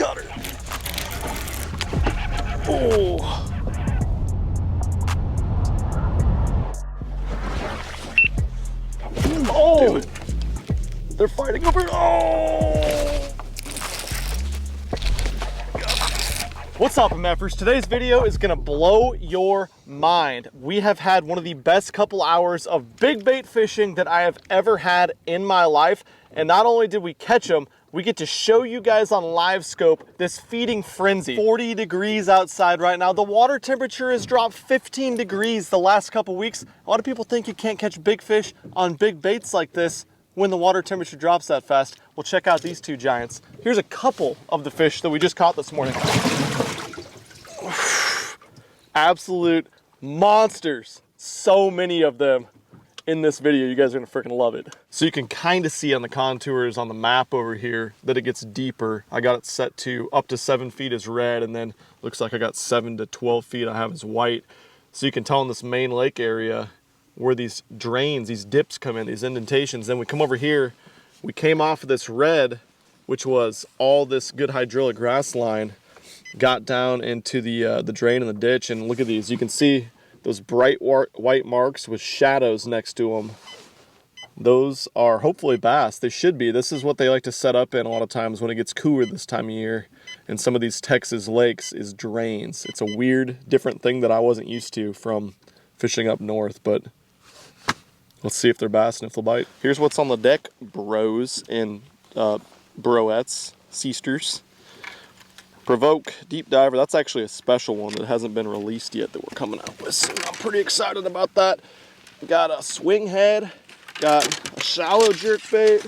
Got her. Oh. Oh. They're fighting over it. Oh. What's up, MFers? Today's video is gonna blow your mind. We have had one of the best couple hours of big bait fishing that I have ever had in my life. And not only did we catch them, we get to show you guys on Livescope this feeding frenzy. 40 degrees outside right now. The water temperature has dropped 15 degrees the last couple weeks. A lot of people think you can't catch big fish on big baits like this when the water temperature drops that fast. Well, check out these two giants. Here's a couple of the fish that we just caught this morning. Absolute monsters. So many of them in this video. You guys are gonna freaking love it. So you can kind of see on the contours on the map over here that it gets deeper. I got it set to up to 7 feet is red, and then looks like I got 7 to 12 feet I have is white. So you can tell in this main lake area where these drains, these dips come in, these indentations. Then we come over here, we came off of this red, which was all this good hydraulic grass line, got down into the drain in the ditch, and look at these. You can see those bright white marks with shadows next to them. Those are hopefully bass. They should be. This is what they like to set up in a lot of times when it gets cooler this time of year. And some of these Texas lakes is drains. It's a weird, different thing that I wasn't used to from fishing up north, but let's see if they're bass and if they'll bite. Here's what's on the deck, bros and broettes, seasters. Provoke Deep Diver, that's actually a special one that hasn't been released yet that we're coming out with. So I'm pretty excited about that. Got a swing head, got a shallow jerkbait,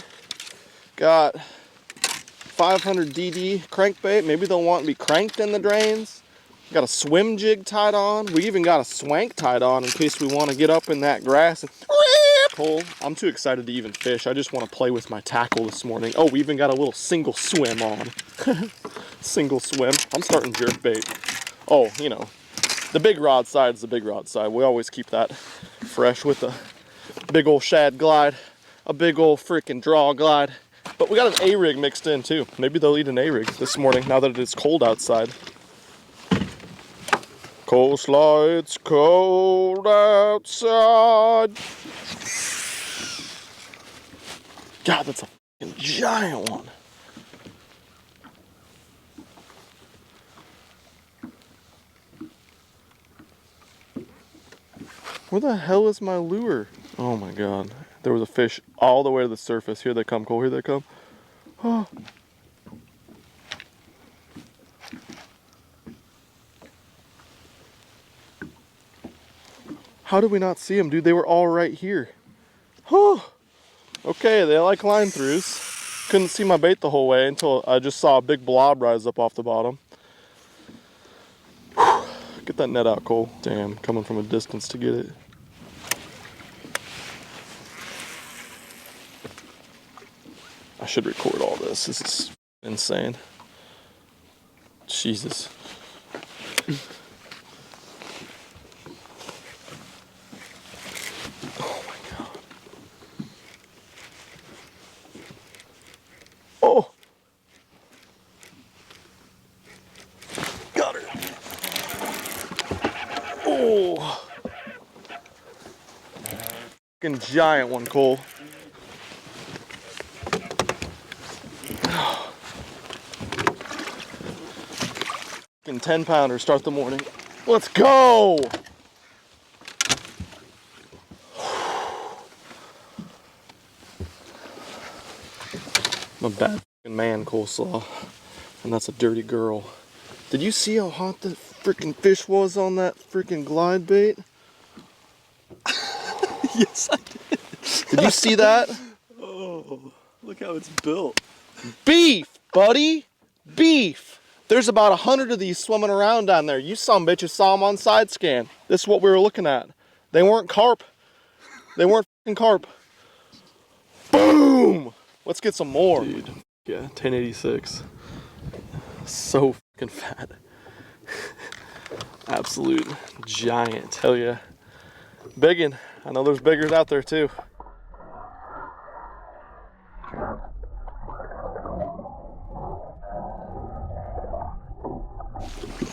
got 500 DD crankbait. Maybe they'll want to be cranked in the drains. Got a swim jig tied on. We even got a swank tied on in case we want to get up in that grass and pull. I'm too excited to even fish. I just want to play with my tackle this morning. Oh, we even got a little single swim on. Single swim. I'm starting jerkbait. Oh, you know, the big rod side is the big rod side. We always keep that fresh with a big old shad glide, a big old freaking draw glide. But we got an A-rig mixed in too. Maybe they'll eat an A-rig this morning now that it is cold outside. Coleslaw, it's cold outside. God, that's a fucking giant one. Where the hell is my lure? Oh my God. There was a fish all the way to the surface. Here they come, Cole. Here they come. Oh. How did we not see them, dude? They were all right here. Oh. Okay, they like line throughs. Couldn't see my bait the whole way until I just saw a big blob rise up off the bottom. Whew. Get that net out, Cole. Damn, coming from a distance to get it. I should record all this. This is insane. Jesus. Oh my God. Oh. Got her. Oh. Fucking giant one, Cole. 10-pounder, start the morning. Let's go! I'm a bad man, Coleslaw, and that's a dirty girl. Did you see how hot the freaking fish was on that freaking glide bait? Yes, I did. Did you see that? Oh, look how it's built. Beef, buddy, beef. There's about 100 of these swimming around down there. You some bitches saw them on side scan. This is what we were looking at. They weren't carp. They weren't fucking carp. Boom! Let's get some more. Dude, yeah, 1086. So fucking fat. Absolute giant. Hell yeah. Biggin. I know there's biggers out there too.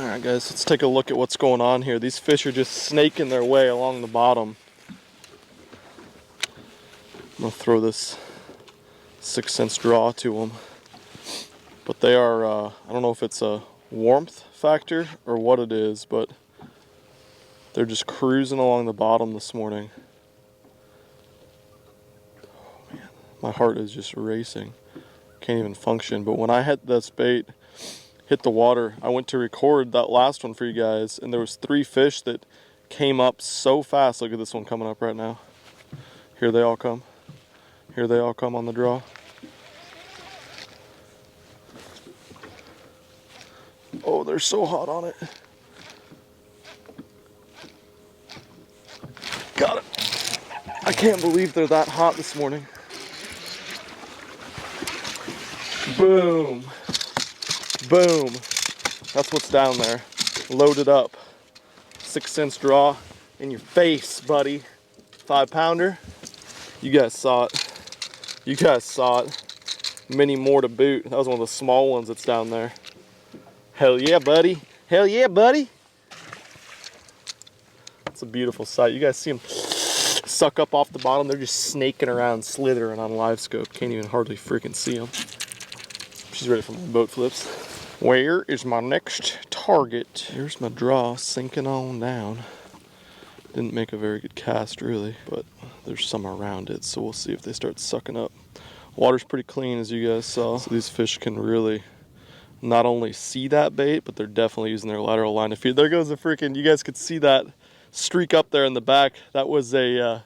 All right, guys, let's take a look at what's going on here. These fish are just snaking their way along the bottom. I'm gonna throw this 6 cents draw to them, but they are, I don't know if it's a warmth factor or what it is, but they're just cruising along the bottom this morning. Oh man, my heart is just racing. Can't even function. But when I had this bait hit the water, I went to record that last one for you guys, and there was 3 fish that came up so fast. Look at this one coming up right now. Here they all come. Here they all come on the draw. Oh, they're so hot on it. Got it. I can't believe they're that hot this morning. Boom. Boom. That's what's down there. Loaded up. 6 cents draw in your face, buddy. 5-pounder. You guys saw it. You guys saw it. Many more to boot. That was one of the small ones that's down there. Hell yeah, buddy. Hell yeah, buddy. It's a beautiful sight. You guys see them suck up off the bottom. They're just snaking around, slithering on Livescope. Can't even hardly freaking see them. She's ready for my boat flips. Where is my next target? Here's my draw sinking on down. Didn't make a very good cast really, but there's some around it, so we'll see if they start sucking up. Water's pretty clean, as you guys saw, so these fish can really not only see that bait, but they're definitely using their lateral line to feed. There goes the freaking, you guys could see that streak up there in the back. That was a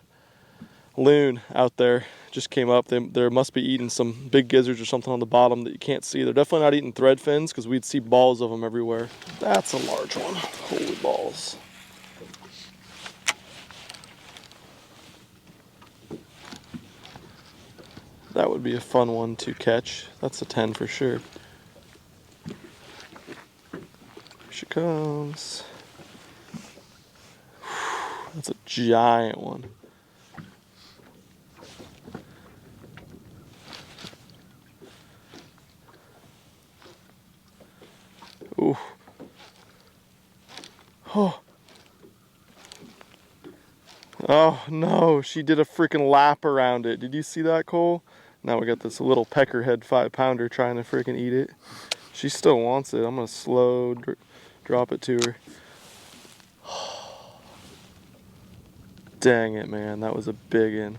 loon out there. Just came up. They must be eating some big gizzards or something on the bottom that you can't see. They're definitely not eating thread fins, because we'd see balls of them everywhere. That's a large one. Holy balls. That would be a fun one to catch. That's a 10 for sure. Here she comes. That's a giant one. Ooh. Oh. Oh no, she did a freaking lap around it. Did you see that, Cole? Now we got this little peckerhead 5-pounder trying to freaking eat it. She still wants it. I'm gonna slow drop it to her. Dang it, man. That was a big one.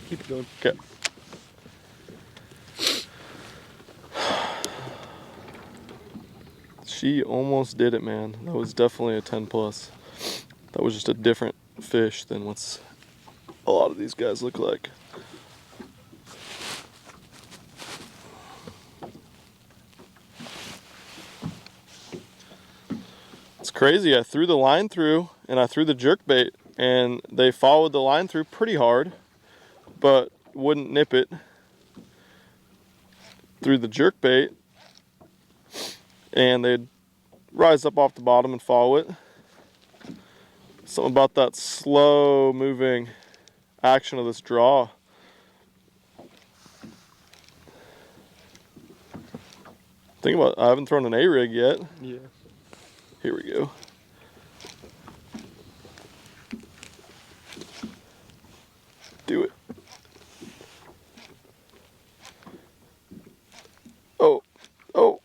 Keep it going. Okay. She almost did it, man. That was definitely a 10 plus. That was just a different fish than what's a lot of these guys look like. It's crazy. I threw the line through and I threw the jerk bait and they followed the line through pretty hard, but wouldn't nip it. Threw the jerk bait and they'd rise up off the bottom and follow it. Something about that slow moving action of this draw. Think about it, I haven't thrown an A-rig yet. Yeah. Here we go. Do it. Oh, oh.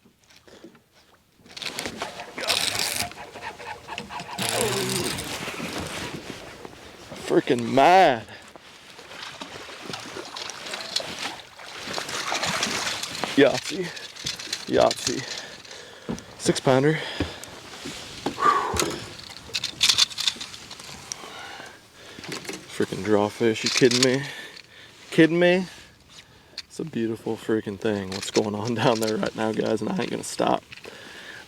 Freaking mad. Yahtzee. Yahtzee. 6-pounder. Freaking drawfish, you kidding me? Kidding me? It's a beautiful freaking thing. What's going on down there right now, guys, and I ain't gonna stop.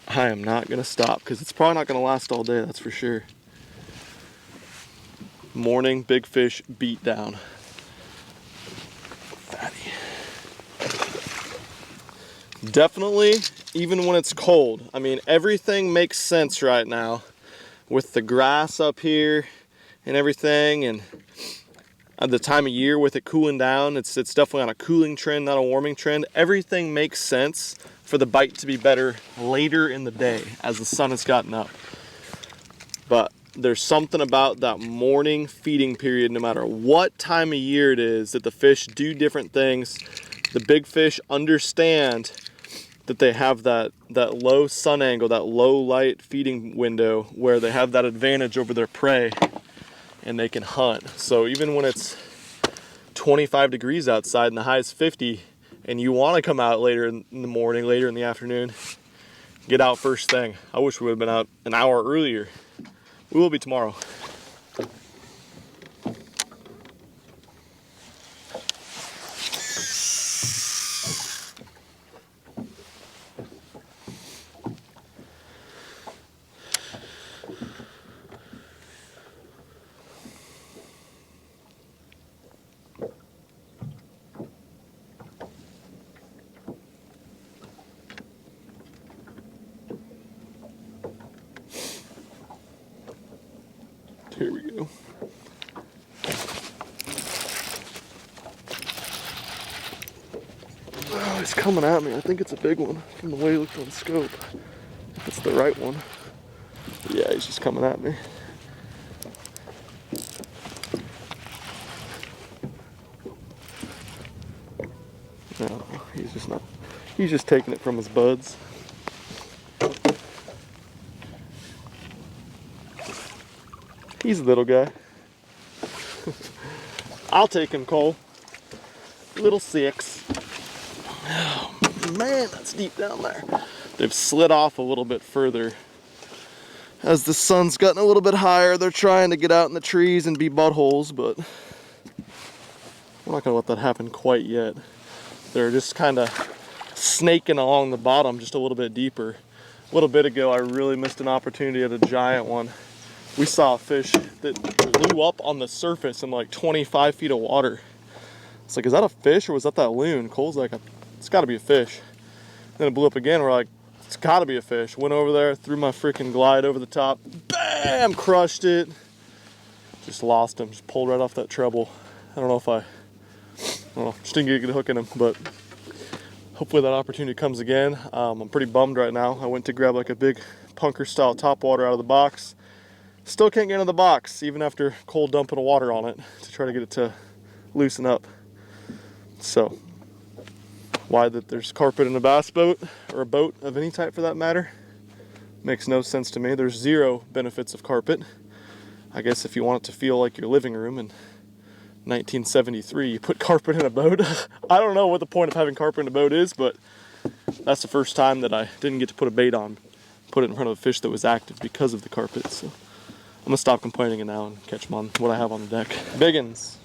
I am not gonna stop, because it's probably not gonna last all day, that's for sure. Morning big fish beat down. Fatty. Definitely, even when it's cold. I mean, everything makes sense right now with the grass up here and everything, and At the time of year with it cooling down, it's definitely on a cooling trend, not a warming trend. Everything makes sense for the bite to be better later in the day as the sun has gotten up. But there's something about that morning feeding period, no matter what time of year it is, that the fish do different things. The big fish understand that they have that low sun angle, that low light feeding window where they have that advantage over their prey and they can hunt. So even when it's 25 degrees outside and the high is 50 and you want to come out later in the morning, later in the afternoon, get out first thing. I wish we would have been out an hour earlier. We will be tomorrow. Here we go. Oh, he's coming at me. I think it's a big one from the way he looked on the scope. If it's the right one. Yeah, he's just coming at me. No, he's just not. He's just taking it from his buds. He's a little guy. I'll take him, Cole. Little 6. Oh, man, that's deep down there. They've slid off a little bit further. As the sun's gotten a little bit higher, they're trying to get out in the trees and be buttholes, but we're not gonna let that happen quite yet. They're just kind of snaking along the bottom just a little bit deeper. A little bit ago, I really missed an opportunity at a giant one. We saw a fish that blew up on the surface in like 25 feet of water. It's like, is that a fish or was that loon? Cole's like, it's gotta be a fish. Then it blew up again, we're like, it's gotta be a fish. Went over there, threw my freaking glide over the top, bam, crushed it. Just lost him, just pulled right off that treble. I don't know, just didn't get a good hook in him, but hopefully that opportunity comes again. I'm pretty bummed right now. I went to grab like a big punker style topwater out of the box. Still can't get into the box, even after Cole dumping water on it to try to get it to loosen up. So, why that there's carpet in a bass boat, or a boat of any type for that matter, makes no sense to me. There's zero benefits of carpet. I guess if you want it to feel like your living room in 1973, you put carpet in a boat. I don't know what the point of having carpet in a boat is, but that's the first time that I didn't get to put a bait on, put it in front of a fish that was active because of the carpet. So I'm gonna stop complaining and now and catch them on what I have on the deck. Biggins.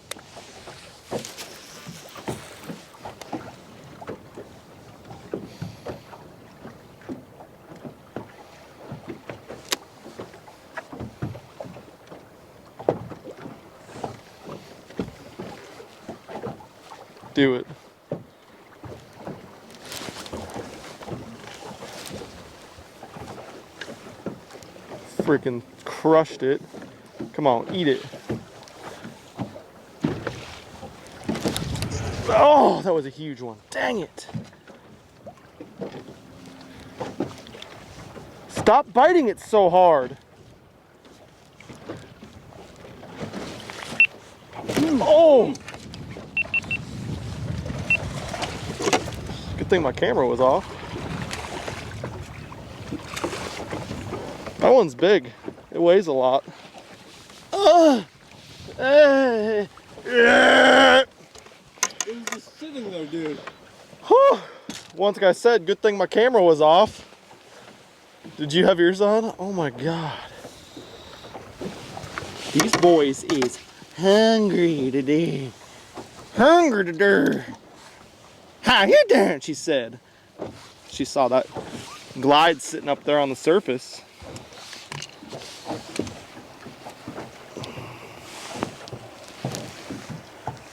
Do it. Freaking crushed it. Come on, eat it. Oh, that was a huge one. Dang it. Stop biting it so hard. Oh! Good thing my camera was off. That one's big. It weighs a lot. It was just sitting there, dude. Whew. Once, like I said, good thing my camera was off. Did you have yours on? Oh my God. These boys is hungry today. Hungry today. How you doing? She said. She saw that glide sitting up there on the surface.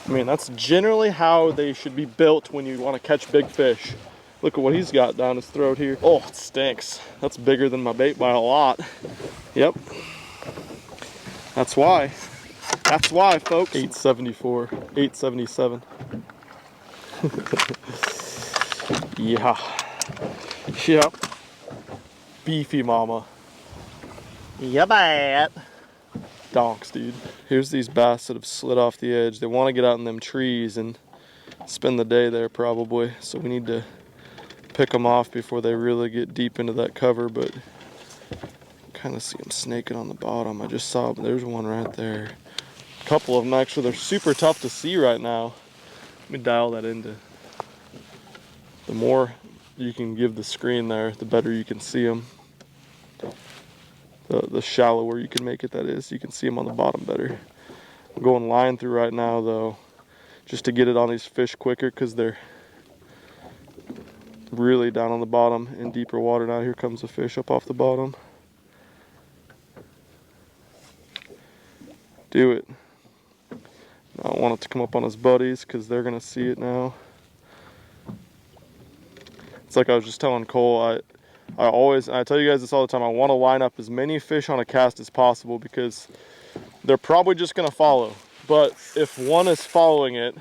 I mean, that's generally how they should be built when you want to catch big fish. Look at what he's got down his throat here. Oh, it stinks. That's bigger than my bait by a lot. Yep. That's why. That's why, folks. 874, 877. Yeah. Yep. Beefy mama. Yeah, bad. Donks, dude. Here's these bass that have slid off the edge. They want to get out in them trees and spend the day there probably. So we need to pick them off before they really get deep into that cover, but kind of see them snaking on the bottom. I just saw, there's one right there. A couple of them actually, they're super tough to see right now. Let me dial that into. The more you can give the screen there, the better you can see them. The shallower you can make it, that is. You can see them on the bottom better. I'm going line through right now though, just to get it on these fish quicker because they're really down on the bottom in deeper water. Now here comes a fish up off the bottom. Do it. I don't want it to come up on his buddies because they're gonna see it now. It's like I was just telling Cole, I tell you guys this all the time, I want to line up as many fish on a cast as possible because they're probably just going to follow. But if one is following it,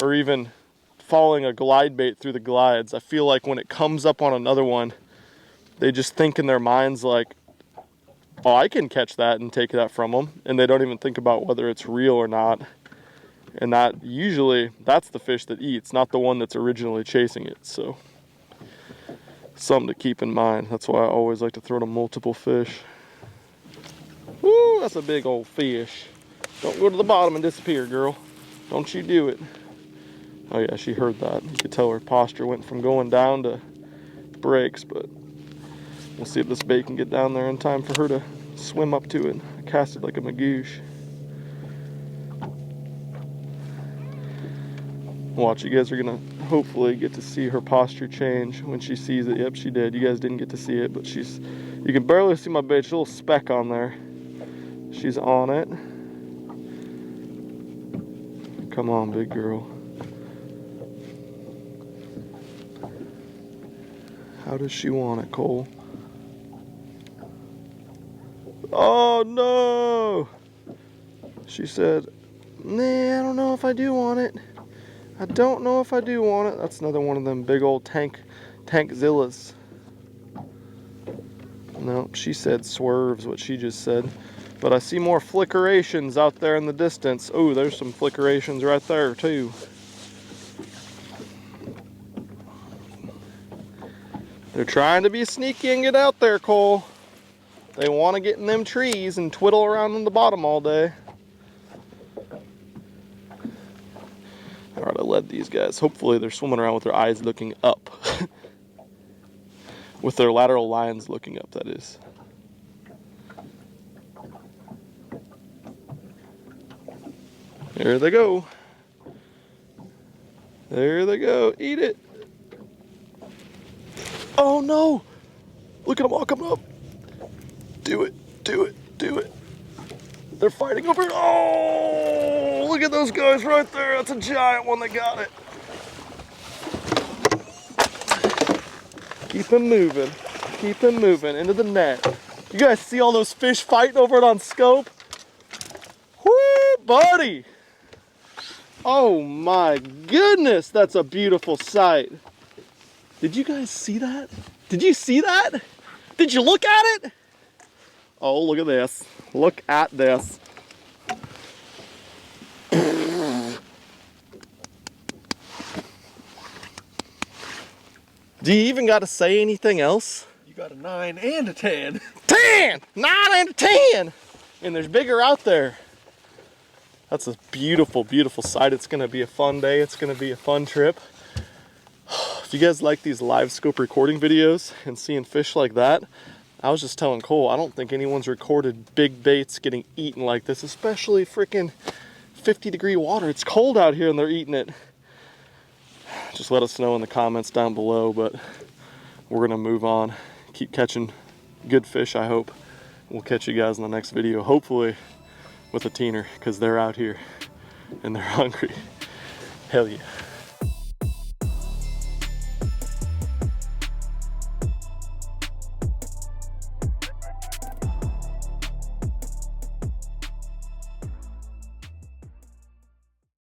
or even following a glide bait through the glides, I feel like when it comes up on another one, they just think in their minds like, oh, I can catch that and take that from them. And they don't even think about whether it's real or not. And that usually, that's the fish that eats, not the one that's originally chasing it. So something to keep in mind. That's why I always like to throw to multiple fish. Woo, that's a big old fish. Don't go to the bottom and disappear, girl. Don't you do it. Oh yeah, she heard that. You could tell her posture went from going down to breaks, but we'll see if this bait can get down there in time for her to swim up to it. I cast it like a magoosh. Watch, you guys are gonna hopefully get to see her posture change when she sees it. Yep, she did. You guys didn't get to see it, but you can barely see my bait. There's a little speck on there. She's on it. Come on, big girl. How does she want it, Cole? Oh no! She said, nah, I don't know if I do want it. I don't know if I do want it. That's another one of them big old tankzillas. No, she said swerves, what she just said. But I see more flickerations out there in the distance. Oh, there's some flickerations right there too. They're trying to be sneaky and get out there, Cole. They want to get in them trees and twiddle around on the bottom all day. Alright, I led these guys. Hopefully they're swimming around with their eyes looking up. With their lateral lines looking up, that is. There they go. There they go. Eat it. Oh no! Look at them all coming up. Do it, do it, do it. They're fighting over it. Oh, look at those guys right there. That's a giant one that got it. Keep him moving. Keep him moving into the net. You guys see all those fish fighting over it on scope? Whoo, buddy. Oh my goodness, that's a beautiful sight. Did you guys see that? Did you see that? Did you look at it? Oh, look at this. Look at this. Do you even got to say anything else? You got a 9 and a 10. 10! 9 and a 10! And there's bigger out there. That's a beautiful, beautiful sight. It's going to be a fun day. It's going to be a fun trip. If you guys like these Livescope recording videos and seeing fish like that, I was just telling Cole, I don't think anyone's recorded big baits getting eaten like this, especially freaking 50-degree water. It's cold out here and they're eating it. Just let us know in the comments down below, but we're gonna move on. Keep catching good fish, I hope. We'll catch you guys in the next video, hopefully with a teener, because they're out here and they're hungry. Hell yeah.